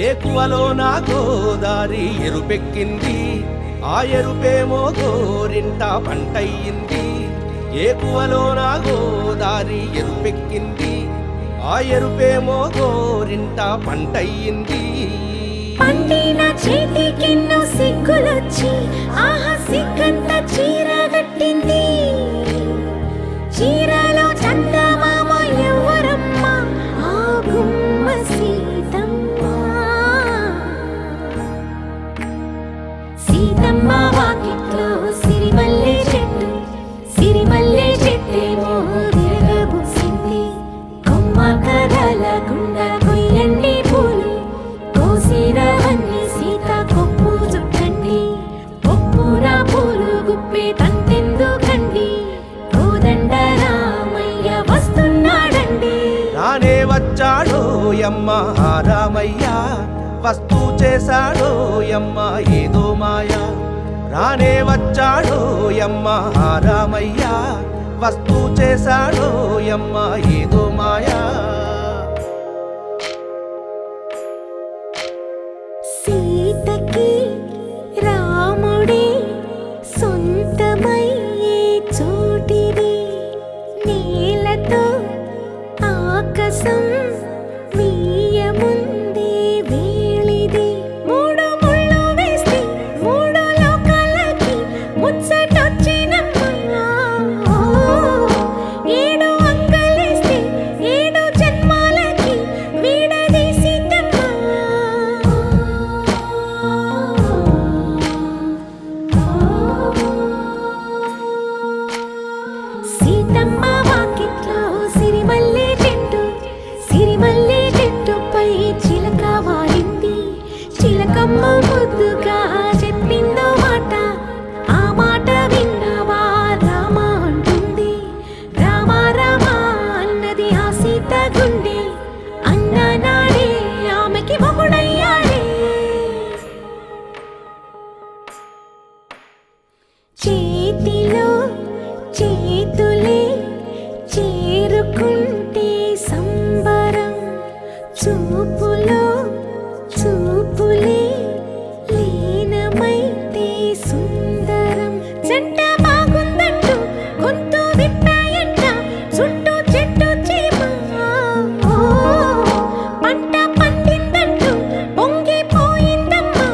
ఏకువలో నా గోదారి ఎరుపెక్కింది, ఆ ఎరుపేమో గోరింట పంటయ్యింది. ఏకువలో నా గోదారి ఎరుపెక్కింది, ఆ ఎరుపేమో గోరింట పంటయ్యింది. పండిన చేతికెన్నో సిగ్గులొచ్చి ఆహా సిగ్గంత చీర కట్టింది. చీరలో చందమామ ఎవరమ్మ, ఆ గుమ్మ సీతమ్మ. సీతమ్మ వాకిట్లో సిరిమల్లె చెట్టు, సిరిమల్లె చెట్టేమో విరగబూసింది. కొమ్మ కదలకుండా కొయ్యండి పూలు, కోసిరవన్నీ సీత కొప్పు చుట్టండి. ఒప్పున పూలు గుప్పే తంతెందుకండి, కోదండ రామయ్య వస్తున్నాడండి. రానే వచ్చాడో యమ్మ ఆ రామయ్య, వస్తూ చేశాడో యమ్మ ఏదో మాయా. రానే వచ్చాడో యమ్మ ఆ రామయ్య, వస్తూ చేశాడో యమ్మ ఏదో మాయా. సీతకి రాముడే సొంతమయ్యే చోటిది, నేలతో ఆకాశం వీయముందే వేళిది. మూడు ముళ్ళు వేస్తే మూడు లోకాలకి ముచ్చటొచ్చినమ్మా. ఏడు అంగలేస్తే ఏడు జన్మాలకి వీడదీసిద్దమ్మా. సీతమ్మ వాకిట్లో సిరిమల్లె చెట్టు, సిరిమల్లె చెట్టుపై చిలక వాలింది. చిలకమ్మ ముద్దుగా చెప్పిందో మాట, ఆ మాట విన్నవా రామ అంటుంది. రామ రామ అన్నది ఆ సీత గుండె, అన్ననాడే ఆమెకి మొగుడయ్యాడే. చేతిలో చేతులే చేరుకుంటే సంబరం, చూపులో చూపులే లీనమైతే సుందరం. జంట బాగుందంటూ గొంతు విప్పాయంట చుట్టూ చెట్టు చీమ. పంట పండిందంటూ పొంగిపోయిందమ్మా,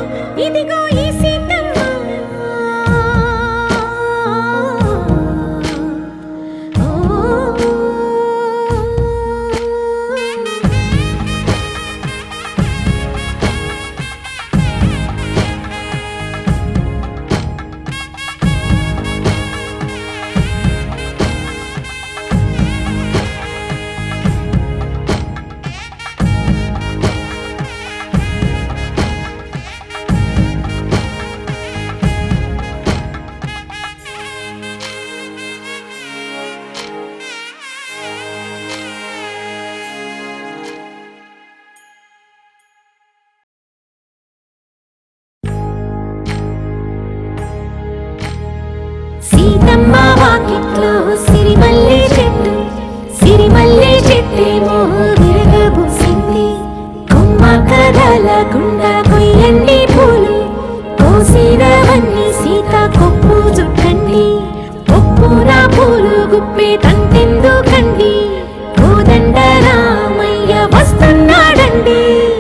ఇదిగో ఈ సీతమ్మ. సీతమ్మ వాకిట్లో సిరిమల్లె చెట్టు, సిరిమల్లె చెట్టేమో విరగబూసింది. కొమ్మ కదలకుండా కొయ్యండి పూలు, కోసిరవన్నీ సీత కొప్పు